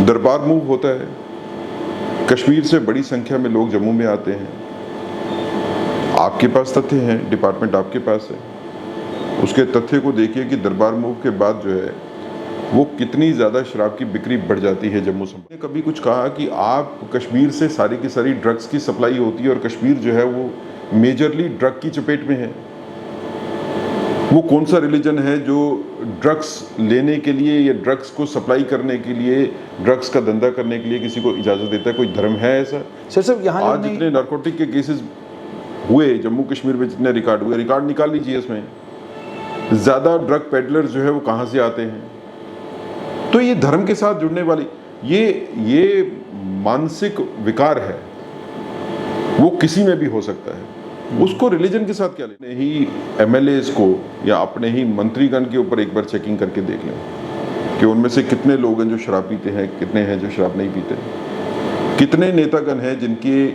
दरबार मूव होता है, कश्मीर से बड़ी संख्या में लोग जम्मू में आते हैं। आपके पास तथ्य हैं, डिपार्टमेंट आपके पास है, उसके तथ्य को देखिए कि दरबार मूव के बाद जो है वो कितनी ज़्यादा शराब की बिक्री बढ़ जाती है जम्मू से। मैंने कभी कुछ कहा कि आप कश्मीर से सारी की सारी ड्रग्स की सप्लाई होती है और कश्मीर जो है वो मेजरली ड्रग की चपेट में है। वो कौन सा रिलीजन है जो ड्रग्स लेने के लिए या ड्रग्स को सप्लाई करने के लिए, ड्रग्स का धंधा करने के लिए किसी को इजाज़त देता है? कोई धर्म है ऐसा? सर यहाँ आज जितने नारकोटिक के केसेस हुए जम्मू कश्मीर में, जितने रिकॉर्ड हुए, रिकॉर्ड निकाल लीजिए। इसमें ज़्यादा ड्रग पेडलर जो है वो कहाँ से आते हैं? तो ये धर्म के साथ जुड़ने वाली ये मानसिक विकार है, वो किसी में भी हो सकता है। उसको रिलीजन के साथ क्या लेने? ही एमएलएस को या अपने ही मंत्रीगण के ऊपर एक बार चेकिंग करके देख लें कि उनमें से कितने लोग हैं जो शराब पीते हैं, कितने हैं जो शराब नहीं पीते, कितने नेतागण हैं जिनके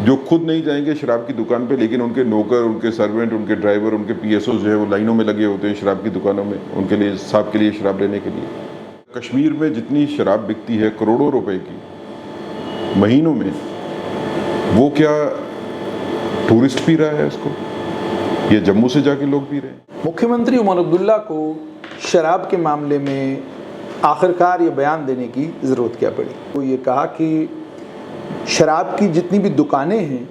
जो खुद नहीं जाएंगे शराब की दुकान पे, लेकिन उनके नौकर, उनके सर्वेंट, उनके ड्राइवर, उनके पीएसओ जो है वो लाइनों में लगे होते हैं शराब की दुकानों में, उनके लिए, साहब के लिए शराब लेने के लिए। कश्मीर में जितनी शराब बिकती है करोड़ों रुपए की महीनों में, वो क्या टूरिस्ट पी रहा है उसको, ये जम्मू से जाके लोग पी रहे हैं? मुख्यमंत्री उमर अब्दुल्ला को शराब के मामले में आखिरकार ये बयान देने की ज़रूरत क्या पड़ी? वो ये कहा कि शराब की जितनी भी दुकानें हैं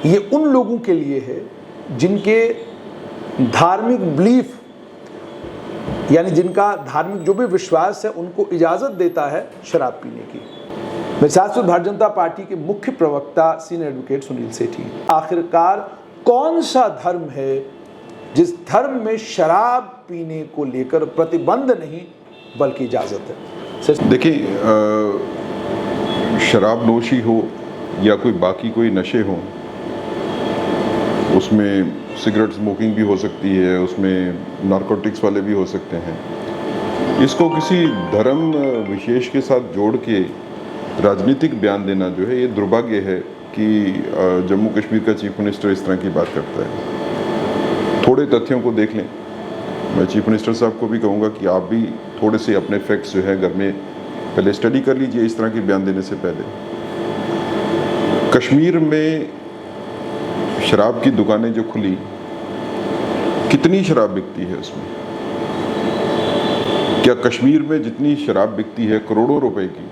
ये उन लोगों के लिए है जिनके धार्मिक बिलीफ, यानी जिनका धार्मिक जो भी विश्वास है, उनको इजाज़त देता है शराब पीने की। शासक भारतीय जनता पार्टी के मुख्य प्रवक्ता सीनियर एडवोकेट सुनील सेठी, आखिरकार कौन सा धर्म है जिस धर्म में शराब पीने को लेकर प्रतिबंध नहीं बल्कि इजाज़त है? देखिए, शराब नोशी हो या कोई बाकी कोई नशे हो, उसमें सिगरेट स्मोकिंग भी हो सकती है, उसमें नारकोटिक्स वाले भी हो सकते हैं। इसको किसी धर्म विशेष के साथ जोड़ के राजनीतिक बयान देना जो है, ये दुर्भाग्य है कि जम्मू कश्मीर का चीफ मिनिस्टर इस तरह की बात करता है। थोड़े तथ्यों को देख लें। मैं चीफ मिनिस्टर साहब को भी कहूँगा कि आप भी थोड़े से अपने फैक्ट्स जो है घर में पहले स्टडी कर लीजिए इस तरह के बयान देने से पहले। कश्मीर में शराब की दुकानें जो खुली, कितनी शराब बिकती है उसमें? क्या कश्मीर में जितनी शराब बिकती है करोड़ों रुपए की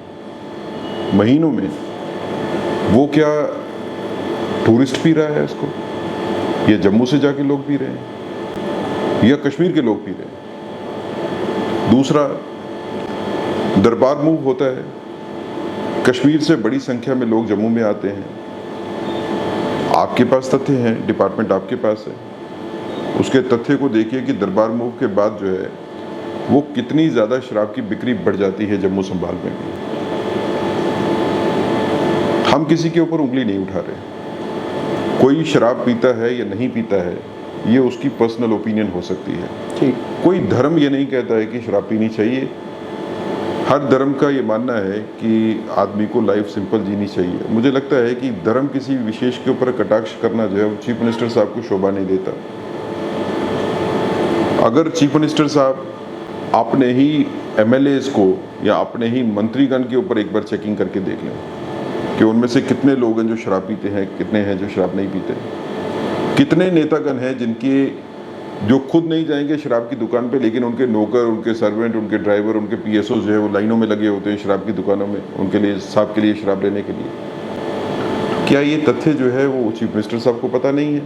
महीनों में, वो क्या टूरिस्ट पी रहा है उसको, या जम्मू से जाके लोग पी रहे हैं, या कश्मीर के लोग पी रहे हैं? दूसरा, दरबार मूव होता है, कश्मीर से बड़ी संख्या में लोग जम्मू में आते हैं। आपके पास तथ्य हैं, डिपार्टमेंट आपके पास है, उसके तथ्य को देखिए कि दरबार मूव के बाद जो है वो कितनी ज़्यादा शराब की बिक्री बढ़ जाती है जम्मू संभाग में भी। हम किसी के ऊपर उंगली नहीं उठा रहे। कोई शराब पीता है या नहीं पीता है, ये उसकी पर्सनल ओपिनियन हो सकती है। ठीक, कोई धर्म ये नहीं कहता है कि शराब पीनी चाहिए। हर धर्म का ये मानना है कि आदमी को लाइफ सिंपल जीनी चाहिए। मुझे लगता है कि धर्म किसी विशेष के ऊपर कटाक्ष करना जो है वो चीफ मिनिस्टर साहब को शोभा नहीं देता। अगर चीफ मिनिस्टर साहब अपने ही एमएलएस को या अपने ही मंत्रीगण के ऊपर एक बार चेकिंग करके देख लें कि उनमें से कितने लोग हैं जो शराब पीते हैं, कितने हैं जो शराब नहीं पीते, कितने नेतागण हैं जिनके जो खुद नहीं जाएंगे शराब की दुकान पे, लेकिन उनके नौकर, उनके सर्वेंट, उनके ड्राइवर, उनके पीएसओ जो है वो लाइनों में लगे होते हैं शराब की दुकानों में, उनके लिए, साहब के लिए शराब लेने के लिए। क्या ये तथ्य जो है वो चीफ मिनिस्टर साहब को पता नहीं है?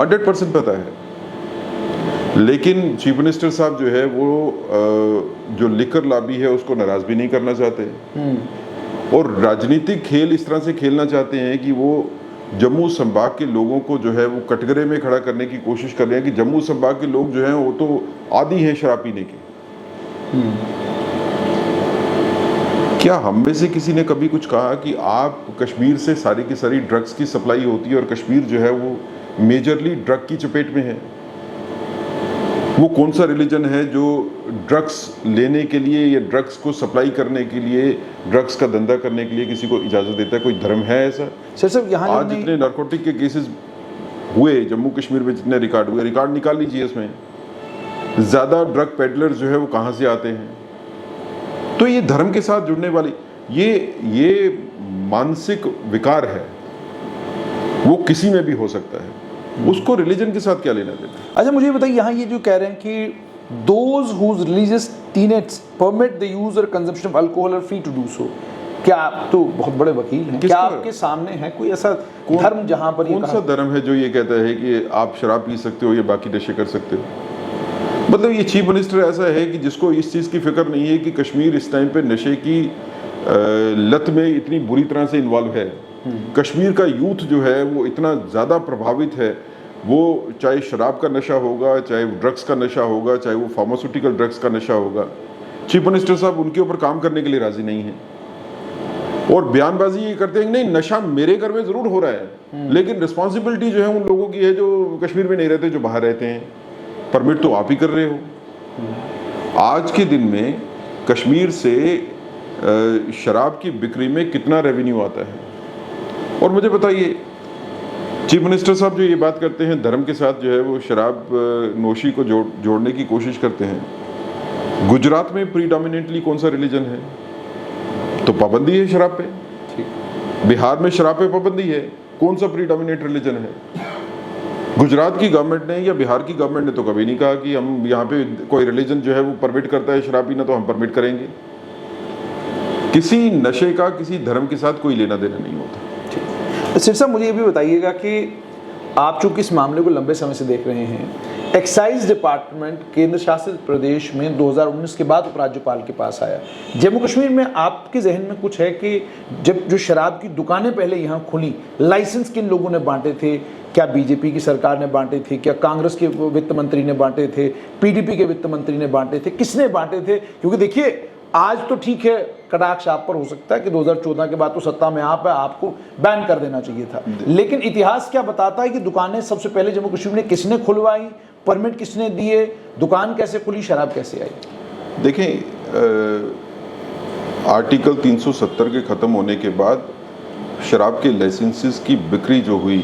100% पता है। लेकिन चीफ मिनिस्टर साहब जो है वो जो लिकर लॉबी है उसको नाराज भी नहीं करना चाहते, और राजनीतिक खेल इस तरह से खेलना चाहते हैं कि वो जम्मू संभाग के लोगों को जो है वो कटघरे में खड़ा करने की कोशिश कर रहे हैं कि जम्मू संभाग के लोग जो हैं वो तो आदी हैं शराब पीने के। क्या हम में से किसी ने कभी कुछ कहा कि आप कश्मीर से सारी की सारी ड्रग्स की सप्लाई होती है और कश्मीर जो है वो मेजरली ड्रग की चपेट में है? वो कौन सा रिलीजन है जो ड्रग्स लेने के लिए या ड्रग्स को सप्लाई करने के लिए, ड्रग्स का धंधा करने के लिए किसी को इजाज़त देता है? कोई धर्म है ऐसा? सर यहाँ आज जितने नारकोटिक के केसेस हुए जम्मू कश्मीर में, जितने रिकॉर्ड हुए, रिकॉर्ड निकाल लीजिए। इसमें ज़्यादा ड्रग पेडलर जो है वो कहाँ से आते हैं? तो ये धर्म के साथ जुड़ने वाली ये मानसिक विकार है, वो किसी में भी हो सकता है, उसको रिलीजन के साथ क्या लेना देना। अच्छा मुझे बताइए, यहाँ ये जो कह रहे हैं कि those who religious tenets permit the use और consumption of alcohol are free to do so, क्या आप तो बहुत बड़े वकील हैं, क्या आपके सामने है कोई ऐसा धर्म जहाँ पर कौन सा धर्म है जो ये कहता है कि आप शराब पी सकते हो या बाकी नशे कर सकते हो? मतलब ये चीफ मिनिस्टर ऐसा है कि जिसको इस चीज़ की फिक्र नहीं है कि कश्मीर इस टाइम पे नशे की लत में इतनी बुरी तरह से इन्वॉल्व है। कश्मीर का यूथ जो है वो इतना ज़्यादा प्रभावित है, वो चाहे शराब का नशा होगा, चाहे ड्रग्स का नशा होगा, चाहे वो फार्मास्यूटिकल ड्रग्स का नशा होगा, चीफ मिनिस्टर साहब उनके ऊपर काम करने के लिए राजी नहीं है और बयानबाजी ये करते हैं कि नहीं नशा मेरे घर में ज़रूर हो रहा है, लेकिन रिस्पॉन्सिबिलिटी जो है उन लोगों की है जो कश्मीर में नहीं रहते, जो बाहर रहते हैं। परमिट तो आप ही कर रहे हो। आज के दिन में कश्मीर से शराब की बिक्री में कितना रेवेन्यू आता है? और मुझे बताइए, चीफ मिनिस्टर साहब जो ये बात करते हैं धर्म के साथ जो है वो शराब नोशी को जोड़ने की कोशिश करते हैं। गुजरात में प्रीडोमिनेंटली कौन सा रिलीजन है? तो पाबंदी है शराब पे। बिहार में शराब पे पाबंदी है, कौन सा प्रीडोमिनेंट रिलीजन है? गुजरात की गवर्नमेंट ने या बिहार की गवर्नमेंट ने तो कभी नहीं कहा कि हम यहाँ पे कोई रिलीजन जो है वो परमिट करता है शराब पीना तो हम परमिट करेंगे। किसी नशे का किसी धर्म के साथ कोई लेना देना नहीं होता। सिर साहब मुझे ये भी बताइएगा कि आप चूंकि इस मामले को लंबे समय से देख रहे हैं, एक्साइज डिपार्टमेंट केंद्र शासित प्रदेश में 2019 के बाद उपराज्यपाल के पास आया। जम्मू कश्मीर में आपके जहन में कुछ है कि जब जो शराब की दुकानें पहले यहाँ खुली, लाइसेंस किन लोगों ने बांटे थे? क्या बीजेपी की सरकार ने बांटे थे? क्या कांग्रेस के वित्त मंत्री ने बांटे थे? पीडीपी के वित्त मंत्री ने बांटे थे? किसने बांटे थे? क्योंकि देखिए आज तो ठीक है, कटाक्ष आप पर हो सकता है कि 2014 के बाद तो सत्ता में आप है, आपको बैन कर देना चाहिए था, लेकिन इतिहास क्या बताता है कि दुकानें सबसे पहले जम्मू कश्मीर में किसने खुलवाई, परमिट किसने दिए, दुकान कैसे खुली, शराब कैसे आई? देखें, आर्टिकल 370 के ख़त्म होने के बाद शराब के लाइसेंसेस की बिक्री जो हुई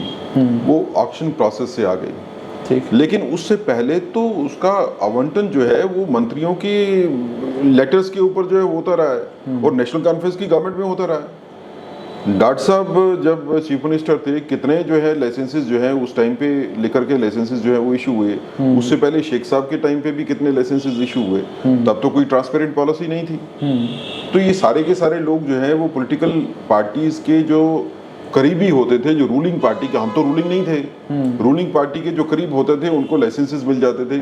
वो ऑक्शन प्रोसेस से आ गई, ठीक। लेकिन उससे पहले तो उसका आवंटन जो है वो मंत्रियों की लेटर्स के ऊपर जो है होता रहा है और नेशनल कॉन्फ्रेंस की गवर्नमेंट में होता रहा है। डॉक्टर साहब जब चीफ मिनिस्टर थे, कितने जो है लाइसेंसेस जो है उस टाइम पे लेकर के लाइसेंसेस जो है वो इशू हुए। उससे पहले शेख साहब के टाइम पे भी कितने लाइसेंसेस इशू हुए, तब तो कोई ट्रांसपेरेंट पॉलिसी नहीं थी। तो ये सारे के सारे लोग जो है वो पॉलिटिकल पार्टीज के जो करीबी होते थे, जो रूलिंग पार्टी के, हम तो रूलिंग नहीं थे, रूलिंग पार्टी के जो करीब होते थे उनको लाइसेंसेस मिल जाते थे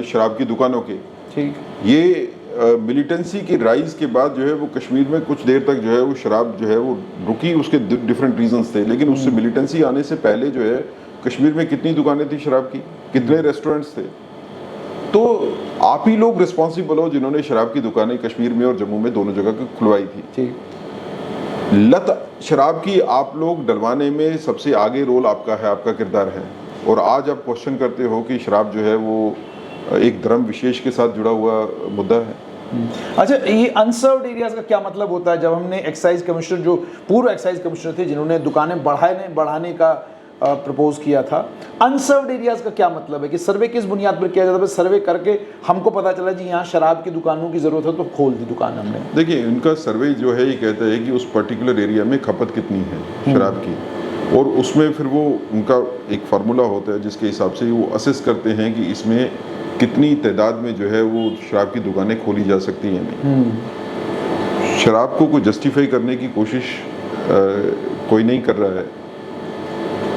शराब की दुकानों के। ठीक। ये मिलिटेंसी की राइज के बाद जो है वो कश्मीर में कुछ देर तक जो है वो शराब जो है वो रुकी, उसके डिफरेंट रीजंस थे, लेकिन उससे मिलिटेंसी आने से पहले जो है कश्मीर में कितनी दुकानें थी शराब की, कितने रेस्टोरेंट्स थे। तो आप ही लोग रिस्पॉन्सिबल हो जिन्होंने शराब की दुकानें कश्मीर में और जम्मू में दोनों जगह खुलवाई थी। ठीक। लत शराब की आप लोग डलवाने में सबसे आगे रोल आपका है, आपका किरदार है, और आज आप क्वेश्चन करते हो कि शराब जो है वो एक धर्म विशेष के साथ जुड़ा हुआ मुद्दा है। अच्छा, ये अनसर्व्ड एरियाज का क्या मतलब होता है? जब हमने एक्साइज कमिश्नर, जो पूर्व एक्साइज कमिश्नर थे जिन्होंने दुकानें बढ़ाने का प्रपोज किया था, अनसर्व्ड एरियाज का क्या मतलब है? कि सर्वे किस बुनियाद पर किया जाता है? सर्वे करके हमको पता चला जी यहाँ शराब की दुकानों की जरूरत है तो खोल दी दुकान हमने। देखिए, उनका सर्वे जो है ये कहता है कि उस पर्टिकुलर एरिया में खपत कितनी है शराब की, और उसमें फिर वो उनका एक फार्मूला होता है जिसके हिसाब से वो असेस करते हैं कि इसमें कितनी तादाद में जो है वो शराब की दुकानें खोली जा सकती हैं। नहीं, शराब को कोई जस्टिफाई करने की कोशिश कोई नहीं कर रहा है,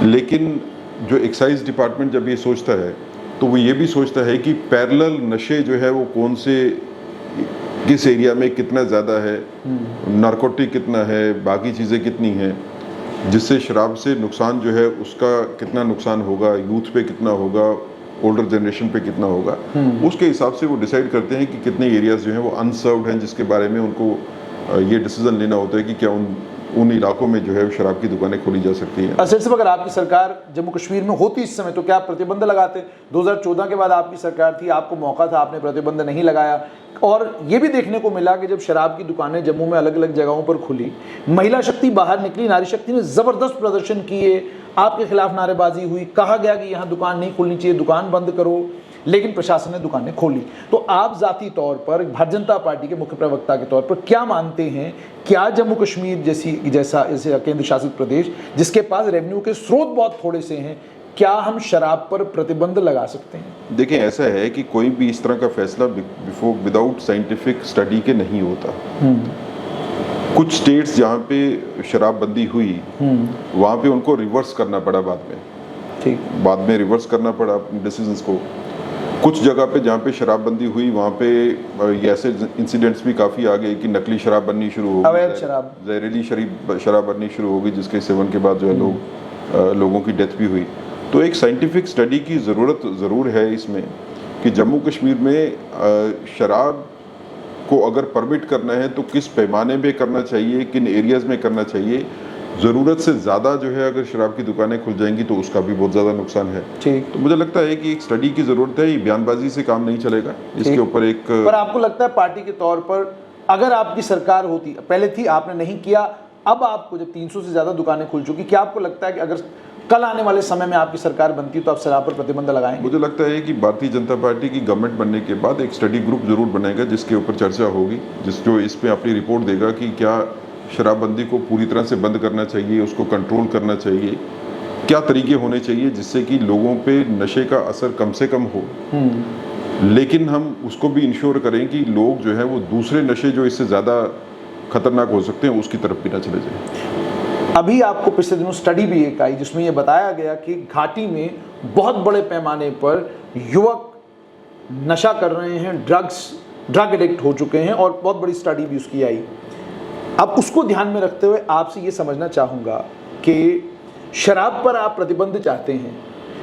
लेकिन जो एक्साइज डिपार्टमेंट जब ये सोचता है तो वो ये भी सोचता है कि पैरेलल नशे जो है वो कौन से, किस एरिया में कितना ज़्यादा है, नारकोटिक कितना है, बाकी चीज़ें कितनी हैं, जिससे शराब से नुकसान जो है उसका कितना नुकसान होगा, यूथ पे कितना होगा, ओल्डर जनरेशन पे कितना होगा, उसके हिसाब से वो डिसाइड करते हैं कि कितने एरियाज जो हैं वो अनसर्व्ड हैं, जिसके बारे में उनको ये डिसीजन लेना होता है कि क्या उन इलाकों में जो है शराब की दुकानें खोली जा सकती हैं। सर साहब, अगर आपकी सरकार जम्मू कश्मीर में होती इस समय तो क्या आप प्रतिबंध लगाते? 2014 के बाद आपकी सरकार थी, आपको मौका था, आपने प्रतिबंध नहीं लगाया। और ये भी देखने को मिला कि जब शराब की दुकानें जम्मू में अलग अलग जगहों पर खुली, महिला शक्ति बाहर निकली, नारी शक्ति ने ज़बरदस्त प्रदर्शन किए, आपके खिलाफ नारेबाजी हुई, कहा गया कि यहाँ दुकान नहीं खुलनी चाहिए, दुकान बंद करो। लेकिन प्रशासन ने दुकानें खोली। तो आप जाती तौर पर भारतीय जनता पार्टी के मुख्य प्रवक्ता के तौर पर क्या मानते हैं, क्या जम्मू कश्मीर जैसा केंद्र शासित प्रदेश जिसके पास रेवेन्यू के स्रोत बहुत थोड़े से हैं, क्या हम शराब पर प्रतिबंध लगा सकते हैं? देखिए, ऐसा है कि कोई भी इस तरह का फैसला विदाउट साइंटिफिक स्टडी के नहीं होता। कुछ स्टेट्स जहाँ पे शराबबंदी हुई वहाँ पे उनको रिवर्स करना पड़ा बाद में रिवर्स करना पड़ा डिसीजंस को। कुछ जगह पे जहाँ पे शराबबंदी हुई वहाँ पे ऐसे इंसिडेंट्स भी काफ़ी आ गए कि नकली शराब बननी शुरू हो गई, जहरीली शराब बननी शुरू हो गई, जिसके सेवन के बाद जो है लोगों की डेथ भी हुई। तो एक साइंटिफिक स्टडी की ज़रूरत ज़रूर है इसमें कि जम्मू कश्मीर में शराब को अगर परमिट करना है तो किस पैमाने पे करना चाहिए, किन एरियाज़ में करना चाहिए। ज़रूरत से ज़्यादा जो है अगर शराब की दुकानें खुल जाएंगी तो उसका भी बहुत ज़्यादा नुकसान है। ठीक, तो मुझे लगता है कि एक स्टडी की ज़रूरत है, ये बयानबाजी से काम नहीं चलेगा, इसके ऊपर एक। पर आपको लगता है पार्टी के तौर पर अगर आपकी सरकार होती, पहले थी आपने नहीं किया, अब आपको जब 300 से ज़्यादा दुकानें खुल चुकी, क्या आपको लगता है कि अगर कल आने वाले समय में आपकी सरकार बनती तो आप शराब पर प्रतिबंध लगाएंगे? मुझे लगता है कि भारतीय जनता पार्टी की गवर्नमेंट बनने के बाद एक स्टडी ग्रुप जरूर बनेगा जिसके ऊपर चर्चा होगी, जो इस पे अपनी रिपोर्ट देगा कि क्या शराबबंदी को पूरी तरह से बंद करना चाहिए, उसको कंट्रोल करना चाहिए, क्या तरीके होने चाहिए जिससे कि लोगों पे नशे का असर कम से कम हो, लेकिन हम उसको भी इंश्योर करें कि लोग जो है वो दूसरे नशे जो इससे ज़्यादा खतरनाक हो सकते हैं उसकी तरफ भी ना चले जाएं। अभी आपको पिछले दिनों स्टडी भी एक आई जिसमें यह बताया गया कि घाटी में बहुत बड़े पैमाने पर युवक नशा कर रहे हैं, ड्रग एडिक्ट हो चुके हैं, और बहुत बड़ी स्टडी भी उसकी आई। अब उसको ध्यान में रखते हुए आपसे ये समझना चाहूँगा कि शराब पर आप प्रतिबंध चाहते हैं,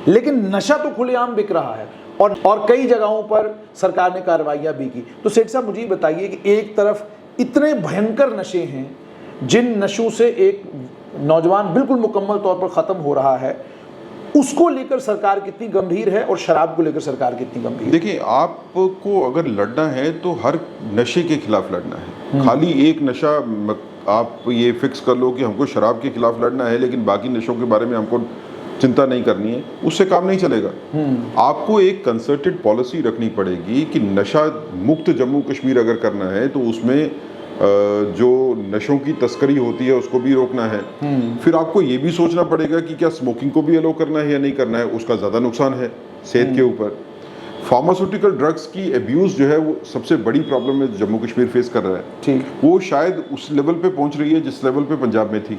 लेकिन नशा तो खुलेआम बिक रहा है और कई जगहों पर सरकार ने कार्रवाइयाँ भी की। तो सेठ साहब मुझे ये बताइए कि एक तरफ इतने भयंकर नशे हैं जिन नशों से एक नौजवान बिल्कुल मुकम्मल तौर पर ख़त्म हो रहा है, उसको लेकर सरकार कितनी गंभीर है और शराब को लेकर सरकार कितनी गंभीर है? देखिए, आपको अगर लड़ना है तो हर नशे के खिलाफ लड़ना है। खाली एक नशा आप ये फिक्स कर लो कि हमको शराब के खिलाफ लड़ना है लेकिन बाकी नशों के बारे में हमको चिंता नहीं करनी है, उससे काम नहीं चलेगा। आपको एक कंसर्टेड पॉलिसी रखनी पड़ेगी कि नशा मुक्त जम्मू कश्मीर अगर करना है तो उसमें जो नशों की तस्करी होती है उसको भी रोकना है। फिर आपको ये भी सोचना पड़ेगा कि क्या स्मोकिंग को भी अलो करना है या नहीं करना है, उसका ज़्यादा नुकसान है सेहत के ऊपर। फार्मास्यूटिकल ड्रग्स की अब्यूज़ जो है वो सबसे बड़ी प्रॉब्लम है जम्मू कश्मीर फेस कर रहा है। ठीक, वो शायद उस लेवल पे पहुंच रही है जिस लेवल पे पंजाब में थी,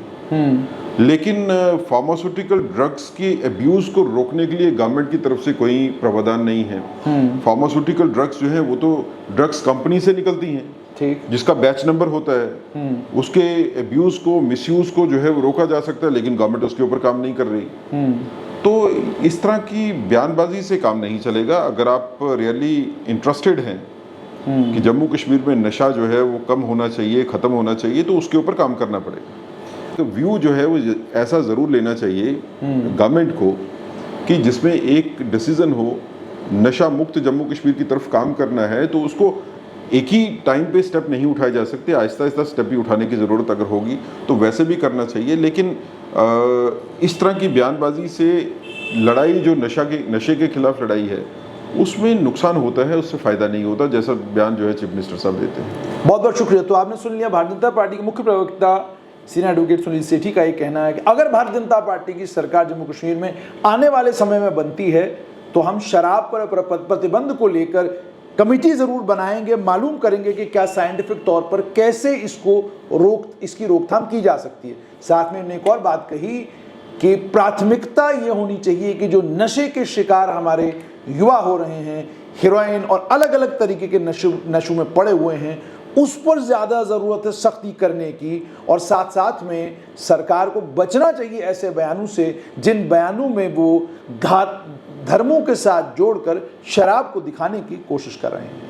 लेकिन फार्मास्यूटिकल ड्रग्स की अब्यूज़ को रोकने के लिए गवर्नमेंट की तरफ से कोई प्रावधान नहीं है। फार्मास्यूटिकल ड्रग्स जो है वो तो ड्रग्स कंपनी से निकलती हैं, ठीक, जिसका बैच नंबर होता है, उसके अब्यूज़ को, मिसयूज़ को जो है वो रोका जा सकता है, लेकिन गवर्नमेंट उसके ऊपर काम नहीं कर रही। तो इस तरह की बयानबाजी से काम नहीं चलेगा। अगर आप रियली इंटरेस्टेड हैं कि जम्मू कश्मीर में नशा जो है वो कम होना चाहिए, ख़त्म होना चाहिए, तो उसके ऊपर काम करना पड़ेगा। तो व्यू जो है वो ऐसा ज़रूर लेना चाहिए गवर्नमेंट को कि जिसमें एक डिसीज़न हो, नशा मुक्त जम्मू कश्मीर की तरफ काम करना है तो उसको एक ही टाइम पे स्टेप नहीं उठाए जा सकते, आहिस्ता आहिस्ता स्टेप भी उठाने की ज़रूरत अगर होगी तो वैसे भी करना चाहिए। लेकिन इस तरह की बयानबाजी से लड़ाई जो नशे के खिलाफ लड़ाई है उसमें नुकसान होता है, उससे फ़ायदा नहीं होता, जैसा बयान जो है चीफ मिनिस्टर साहब देते हैं। बहुत बहुत शुक्रिया। तो आपने सुन लिया भारतीय जनता पार्टी के मुख्य प्रवक्ता सीनियर एडवोकेट सुनील सेठी का ये कहना है कि अगर भारतीय जनता पार्टी की सरकार जम्मू कश्मीर में आने वाले समय में बनती है तो हम शराब पर प्रतिबंध को लेकर कमेटी ज़रूर बनाएंगे, मालूम करेंगे कि क्या साइंटिफिक तौर पर कैसे इसकी रोकथाम की जा सकती है। साथ में उन्होंने एक और बात कही कि प्राथमिकता ये होनी चाहिए कि जो नशे के शिकार हमारे युवा हो रहे हैं, हेरोइन और अलग अलग तरीके के नशों में पड़े हुए हैं, उस पर ज़्यादा ज़रूरत है सख्ती करने की, और साथ साथ में सरकार को बचना चाहिए ऐसे बयानों से जिन बयानों में वो धर्मों के साथ जोड़कर शराब को दिखाने की कोशिश कर रहे हैं।